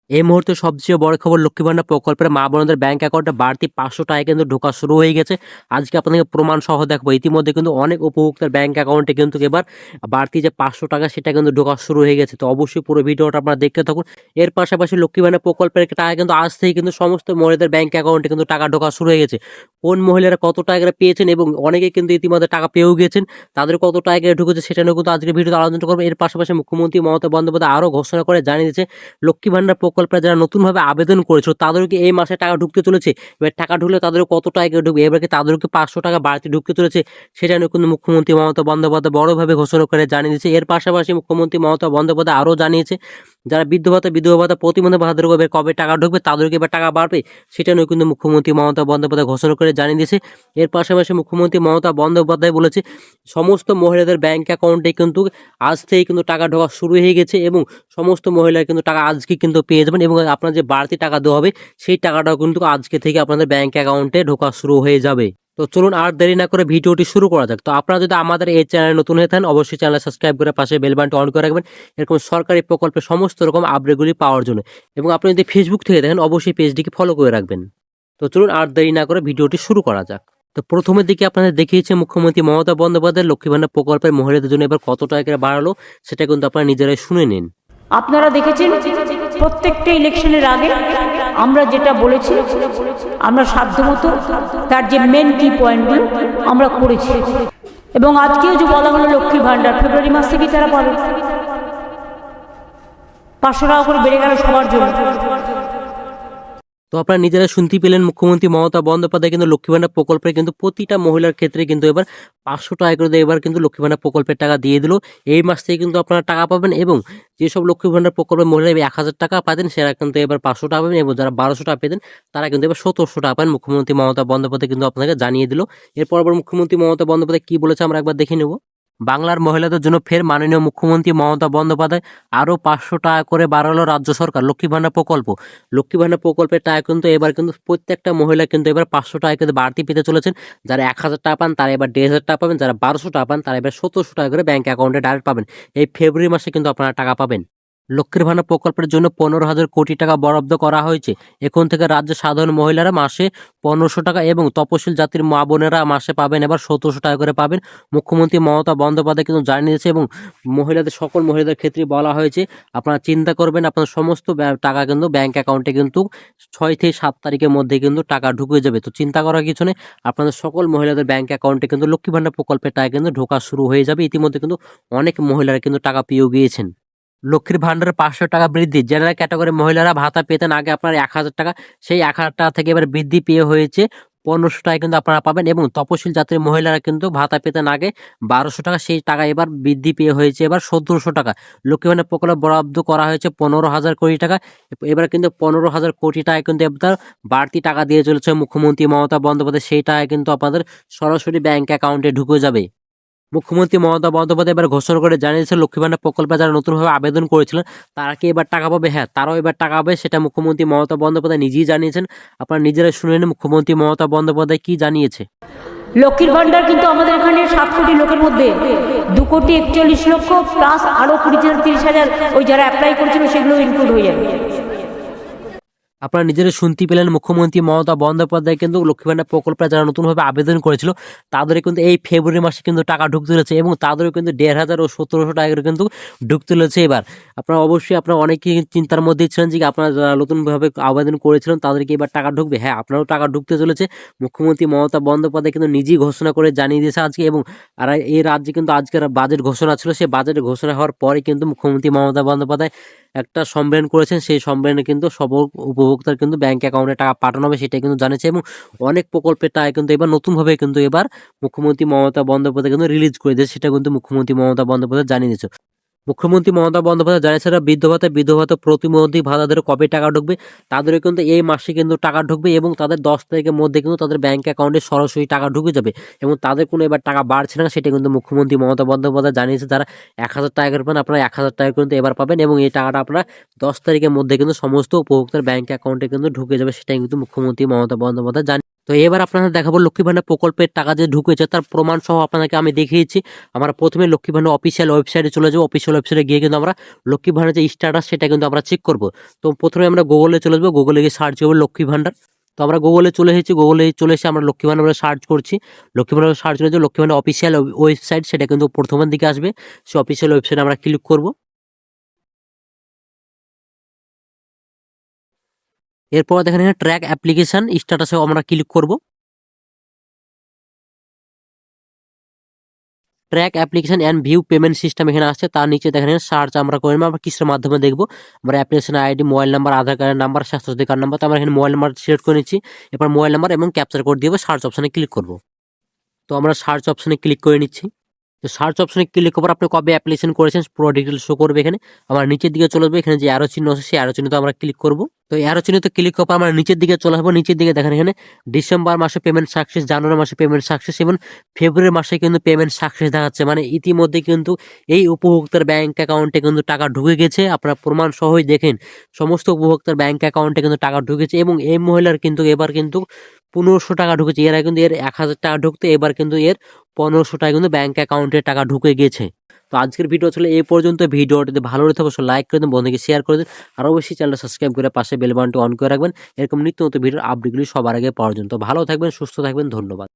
এই মুহূর্তে সবচেয়ে বড় খবর, লক্ষ্মী ভান্ডার প্রকল্পের মা বোনদের ব্যাংক অ্যাকাউন্টে বাড়তি ৫০০ টাকা কিন্তু ঢোকা শুরু হয়ে গেছে। আজকে আপনাদেরকে প্রমাণ সহ দেখাবো। ইতিমধ্যে কিন্তু অনেক উপভোক্তার ব্যাংক অ্যাকাউন্টে কিন্তু এবার বাড়তি যে ৫০০ টাকা সেটা কিন্তু ঢোকা শুরু হয়ে গেছে। তো অবশ্যই পুরো ভিডিওটা আপনারা দেখতে থাকুন। এর পাশাপাশি লক্ষ্মী ভান্ডার প্রকল্পের টাকা কিন্তু আজ থেকে কিন্তু সমস্ত মহিলাদের ব্যাংক অ্যাকাউন্টে কিন্তু টাকা ঢোকা শুরু হয়ে গেছে। কোন মহিলারা কত টাকা করে পেয়েছেন এবং অনেকে কিন্তু ইতিমধ্যে টাকা পেয়েও গিয়েছেন, তাদের কত টাকা করে ঢুকেছে সেটা নিয়ে কিন্তু আজকের ভিডিওতে আলোচনা করবো। এর পাশাপাশি মুখ্যমন্ত্রী মমতা বন্দ্যোপাধ্যায় আরও ঘোষণা করে জানিয়ে দিয়েছে, লক্ষ্মী ভান্ডার প্রকল্পে যারা নতুনভাবে আবেদন করেছিল তাদেরকে এই মাসে টাকা ঢুকতে চলেছে। এবার টাকা ঢুকলে তাদের কত টাকা ঢুকবে, এবার কি তাদেরকে ৫০০ টাকা বাড়তি ঢুকতে চলেছে সেটা নিয়ে কিন্তু মুখ্যমন্ত্রী মমতা বন্দ্যোপাধ্যায় বড়ভাবে ঘোষণা করে জানিয়ে দিয়েছে। এর পাশাপাশি মুখ্যমন্ত্রী মমতা বন্দ্যোপাধ্যায় আরও জানিয়েছে, যারা বিধবা ভাতা প্রতিবন্ধী ভাতাদের কবে টাকা ঢুকবে, তাদেরকে এবার টাকা বাড়বে সেটা নিয়ে কিন্তু মুখ্যমন্ত্রী মমতা বন্দ্যোপাধ্যায় ঘোষণা করে জানিয়ে দিয়েছে। এর পাশাপাশি মুখ্যমন্ত্রী মমতা বন্দ্যোপাধ্যায় বলেছে, সমস্ত মহিলাদের ব্যাংক অ্যাকাউন্টে কিন্তু আজ থেকে কিন্তু টাকা ঢোকা শুরু হয়ে গেছে এবং সমস্ত মহিলারা কিন্তু টাকা আজকে কিন্তু পেয়ে যাবেন এবং আপনার যে বাড়তি টাকা দেওয়া হবে সেই টাকাটাও কিন্তু আজকে থেকে আপনাদের ব্যাংক অ্যাকাউন্টে ঢোকা শুরু হয়ে যাবে। তো চলুন আর দেরি না করে ভিডিওটি শুরু করা যাক। তো আপনারা যদি আমাদের এই চ্যানেলে নতুন হয়ে থাকেন, অবশ্যই চ্যানেল সাবস্ক্রাইব করে পাশে বেল বাটনটি অন করে রাখবেন এরকম সরকারি প্রকল্পের সমস্ত রকম আপডেটগুলি পাওয়ার জন্য। এবং আপনি যদি ফেসবুক থেকে দেখেন, অবশ্যই পেজটিকে ফলো করে রাখবেন। তো চলুন আর দেরি না করে ভিডিওটি শুরু করা যাক। তো প্রথমের দিকে আপনাদের দেখিয়েছে মুখ্যমন্ত্রী মমতা বন্দ্যোপাধ্যায় লক্ষ্মী ভান্ডার প্রকল্পের মহিলাদের জন্য এবার কত টাকা করে বাড়ালো সেটা কিন্তু আপনারা নিজেরাই শুনে নিন। আপনারা দেখেছেন প্রত্যেকটা ইলেকশনের আগে আমরা যেটা বলেছি, আমরা সাধ্যমতো তার যে মেন কি পয়েন্টগুলো আমরা করেছি এবং আজকেও যে বলা হলো লক্ষ্মী ভান্ডার ফেব্রুয়ারি মাস থেকেই তারা পাবে। ৫০০ টাকা করে বেড়ে গেল সবার জন্য। তো আপনারা নিজেরা শুনতে পেলেন, মুখ্যমন্ত্রী মমতা বন্দ্যোপাধ্যায় কিন্তু লক্ষ্মী ভান্ডার প্রকল্পে কিন্তু প্রতিটা মহিলার ক্ষেত্রে কিন্তু এবার ৫০০ টাকা করে এবার কিন্তু লক্ষ্মী ভান্ডার প্রকল্পের টাকা দিয়ে দিল। এই মাস থেকে কিন্তু আপনারা টাকা পাবেন এবং যেসব লক্ষ্মী ভান্ডার প্রকল্পের মহিলা ১০০০ টাকা পাতেন সেরা কিন্তু এবার ৫০০ টাকা পাবেন এবং যারা ১২০০ টাকা পেতেন তারা কিন্তু এবার ১৭০০ টাকা পাবেন। মুখ্যমন্ত্রী মমতা বন্দ্যোপাধ্যায় কিন্তু আপনাকে জানিয়ে দিল। এরপর আবার মুখ্যমন্ত্রী মমতা বন্দ্যোপাধ্যায় কি বলেছে আমরা একবার দেখে নেব। বাংলার মহিলাদের জন্য ফের মাননীয় মুখ্যমন্ত্রী মমতা বন্দ্যোপাধ্যায় আরও ৫০০ টাকা করে বাড়ালো রাজ্য সরকার লক্ষ্মী ভান্ডার প্রকল্প। লক্ষ্মী ভান্ডার প্রকল্পের টাকা কিন্তু এবার কিন্তু প্রত্যেকটা মহিলা কিন্তু এবার ৫০০ টাকা কিন্তু বাড়তি পেতে চলেছেন। যারা ১০০০ টাকা পান তারা এবার ১৫০০ টাকা পাবেন, যারা ১২০০ টাকা পান তারা এবার ১৭০০ টাকা করে ব্যাংক অ্যাকাউন্টে ডাইরেক্ট পাবেন। এই ফেব্রুয়ারি মাসে কিন্তু আপনারা টাকা পাবেন। লক্ষ্মীর ভান্ডার প্রকল্পের জন্য ১৫,০০০ কোটি টাকা বরাদ্দ করা হয়েছে। এখন থেকে রাজ্যের সাধারণ মহিলারা মাসে ১৫০০ টাকা এবং তপশিল জাতির মা বোনেরা মাসে পাবেন এবার ১৭০০ টাকা করে পাবেন। মুখ্যমন্ত্রী মমতা বন্দ্যোপাধ্যায় কিন্তু জানিয়ে দিয়েছে এবং সকল মহিলাদের ক্ষেত্রে বলা হয়েছে, আপনারা চিন্তা করবেন আপনার সমস্ত টাকা কিন্তু ব্যাংক অ্যাকাউন্টে কিন্তু ৬ থেকে ৭ তারিখের মধ্যে কিন্তু টাকা ঢুকে যাবে। তো চিন্তা করার কিছু নেই, আপনাদের সকল মহিলাদের ব্যাংক অ্যাকাউন্টে কিন্তু লক্ষ্মী ভান্ডার প্রকল্পের টাকা কিন্তু ঢোকা শুরু হয়ে যাবে। ইতিমধ্যে কিন্তু অনেক মহিলারা কিন্তু টাকা পেয়েও গিয়েছেন। লক্ষ্মীর ভান্ডারে ৫০০ টাকা বৃদ্ধি, জেনারেল ক্যাটাগরি মহিলারা ভাতা পেতেন আগে আপনার ১০০০ টাকা, সেই ১০০০ টাকা থেকে এবার বৃদ্ধি পেয়ে হয়েছে ১৫০০ টাকা কিন্তু আপনারা পাবেন এবং তপশিল জাতির মহিলারা কিন্তু ভাতা পেতেন আগে ১২০০ টাকা, সেই টাকা এবার বৃদ্ধি পেয়ে হয়েছে এবার ১৭০০ টাকা। লক্ষ্মী ভান্ডার প্রকল্প বরাদ্দ করা হয়েছে ১৫,০০০ কোটি টাকা। এবার কিন্তু ১৫,০০০ কোটি টাকা কিন্তু এবার বাড়তি টাকা দিয়ে চলেছে মুখ্যমন্ত্রী মমতা বন্দ্যোপাধ্যায়, সেই টাকা কিন্তু আপনাদের সরাসরি ব্যাংক অ্যাকাউন্টে ঢুকে যাবে। মুখ্যমন্ত্রী মমতা বন্দ্যোপাধ্যায় এবার ঘোষণা করে জানিয়েছে, লক্ষ্মী ভান্ডার প্রকল্পে যারা নতুনভাবে আবেদন করেছিলেন তারা কি এবার টাকা পাবে? হ্যাঁ, তারাও এবার টাকা পাবে, সেটা মুখ্যমন্ত্রী মমতা বন্দ্যোপাধ্যায় নিজেই জানিয়েছেন। আপনারা নিজেরা শুনে নিন মুখ্যমন্ত্রী মমতা বন্দ্যোপাধ্যায় কি জানিয়েছে। লক্ষ্মীর ভান্ডার কিন্তু আমাদের এখানে ৭ কোটি লোকের মধ্যে ২,৪১,০০,০০০ প্লাস আরও ২০,০০০-৩০,০০০ ওই যারা অ্যাপ্লাই করেছিল সেগুলো ইনক্লুড হয়ে যাবে। আপনারা নিজেরা শুনতে পেলেন, মুখ্যমন্ত্রী মমতা বন্দ্যোপাধ্যায় কিন্তু লক্ষ্মী ভান্ডার প্রকল্পে যারা নতুনভাবে আবেদন করেছিল তাদের কিন্তু এই ফেব্রুয়ারি মাসে কিন্তু টাকা ঢুকতে চলেছে এবং তাদেরও কিন্তু ১৫০০ ও ১৭০০ টাকা করে কিন্তু ঢুকতে চলেছে এবার। আপনারা অবশ্যই অনেকেই চিন্তার মধ্যে ছিলেন যে আপনারা যারা নতুনভাবে আবেদন করেছিলেন তাদেরকে এবার টাকা ঢুকবে। হ্যাঁ, আপনারও টাকা ঢুকতে চলেছে। মুখ্যমন্ত্রী মমতা বন্দ্যোপাধ্যায় কিন্তু নিজেই ঘোষণা করে জানিয়ে দিয়েছে আজকে এবং এই রাজ্যে কিন্তু আজকের বাজেট ঘোষণা ছিল, সেই বাজেট ঘোষণা হওয়ার পরে কিন্তু মুখ্যমন্ত্রী মমতা বন্দ্যোপাধ্যায় একটা সম্মেলন করেছেন। সেই সম্মেলনে কিন্তু সব উপভোক্তার কিন্তু ব্যাংক অ্যাকাউন্টে টাকা পাঠানো হবে সেটা কিন্তু জানিয়েছে এবং অনেক প্রকল্পের টাকা কিন্তু এবার নতুনভাবে কিন্তু এবার মুখ্যমন্ত্রী মমতা বন্দ্যোপাধ্যায় কিন্তু রিলিজ করে দিয়েছে, সেটা কিন্তু মুখ্যমন্ত্রী মমতা বন্দ্যোপাধ্যায় জানিয়ে দিয়েছে। মুখ্যমন্ত্রী মমতা বন্দ্যোপাধ্যায় জানিয়েছে, বিধবা ভাতা প্রতিবন্ধী ভাতাদের কবে টাকা ঢুকবে, তাদেরও কিন্তু এই মাসে কিন্তু টাকা ঢুকবে এবং তাদের ১০ তারিখের মধ্যে কিন্তু তাদের ব্যাংক অ্যাকাউন্টে সরাসরি টাকা ঢুকে যাবে এবং তাদের কোনো এবার টাকা বাড়ছে না, সেটা কিন্তু মুখ্যমন্ত্রী মমতা বন্দ্যোপাধ্যায় জানিয়েছে। যারা ১০০০ টাকা করে পান আপনারা ১০০০ টাকা কিন্তু এবার পাবেন এবং এই টাকাটা আপনারা ১০ তারিখের মধ্যে কিন্তু সমস্ত উপভোক্তার ব্যাংক অ্যাকাউন্টে কিন্তু ঢুকে যাবে, সেটাই কিন্তু মুখ্যমন্ত্রী মমতা বন্দ্যোপাধ্যায় জানিয়েছে। তো এবার আপনাদের দেখাবো লক্ষ্মী ভান্ডার প্রকল্পের টাকা যে ঢুকেছে তার প্রমাণ সহ আপনাদেরকে আমি দেখিয়েছি। আমরা প্রথমে লক্ষ্মী ভান্ডার অফিসিয়াল ওয়েবসাইটে চলে যাবো। অফিসিয়াল ওয়েবসাইটে গিয়ে কিন্তু আমরা লক্ষ্মী ভান্ডার যে স্ট্যাটাস সেটা কিন্তু আমরা চেক করব। তো প্রথমে আমরা গুগলে চলে যাবো, গুগলে গিয়ে সার্চ করবো লক্ষ্মী ভান্ডার। তো আমরা গুগলে চলে এসেছি, গুগলে চলে এসে আমরা লক্ষ্মী ভান্ডার সার্চ করছি। লক্ষ্মী ভান্ডার সার্চ করে যে লক্ষ্মী ভান্ডার অফিসিয়াল ওয়েবসাইট সেটা কিন্তু প্রথমের দিকে আসবে। সেই অফিসিয়াল ওয়েবসাইটে আমরা ক্লিক করব। এরপর দেখেন এখানে ট্র্যাক অ্যাপ্লিকেশন স্ট্যাটাসে আমরা ক্লিক করব। Track application and view payment system এখানে আসছে, তার নিচে দেখেন সার্চ আমরা করে নেবো আমরা কিসের মাধ্যমে দেখবো। আমরা অ্যাপ্লিকেশন আইডি, মোবাইল নাম্বার, আধার কার্ডের নাম্বার, স্বাস্থ্যসাথী কার্ড নাম্বার। তো আমরা এখানে মোবাইল নাম্বার সিলেক্ট করে নিচ্ছি। এরপর মোবাইল নাম্বার এবং ক্যাপচার কোড দিয়ে সার্চ অপশনে ক্লিক করব। তো আমরা সার্চ অপশনে ক্লিক করে নিচ্ছি। তো সার্চ অপশনে ক্লিক করার আপনি কবে অ্যাপ্লিকেশন করেছেন পুরো ডিটেলস শো করবে এখানে। আমার নিচের দিকে চলে যাবে, এখানে যে অ্যারো চিহ্ন আছে সেই অ্যারো চিহ্নতে আমরা ক্লিক করব। তো অ্যারো চিহ্নতে ক্লিক করার পর আমরা নিচের দিকে চলে আসবো। নিচের দিকে দেখেন এখানে ডিসেম্বর মাসে পেমেন্ট সাকসেস, জানুয়ারি মাসে পেমেন্ট সাকসেস এবং ফেব্রুয়ারি মাসে কিন্তু পেমেন্ট সাকসেস দেখাচ্ছে। মানে ইতিমধ্যে কিন্তু এই উপভোক্তার ব্যাংক অ্যাকাউন্টে কিন্তু টাকা ঢুকে গেছে। আপনারা প্রমাণ সহই দেখেন সমস্ত উপভোক্তার ব্যাংক অ্যাকাউন্টে কিন্তু টাকা ঢুকেছে এবং এই মহিলার কিন্তু এবার কিন্তু 1500 টাকা ঢুকেছে। এর আগে কিন্তু এর 1000 টাকা ঢুকতে, এবার কিন্তু এর 1500 টাকা কিন্তু ব্যাংক অ্যাকাউন্টে টাকা ঢুকে গেছে। তো আজকের ভিডিও ছিল এই পর্যন্ত। ভিডিওটি যদি ভালো লাগে অবশ্যই লাইক করে দিন, বন্ধুকে শেয়ার করে দিন, আর অবশ্যই চ্যানেলটা সাবস্ক্রাইব করে পাশে বেল বাটনটি অন করে রাখবেন। এরকম নিত্য নতুন ভিডিওর আপডেটগুলি সবার আগে পাওয়ার জন্য। তো ভালো থাকবেন, সুস্থ থাকবেন, ধন্যবাদ।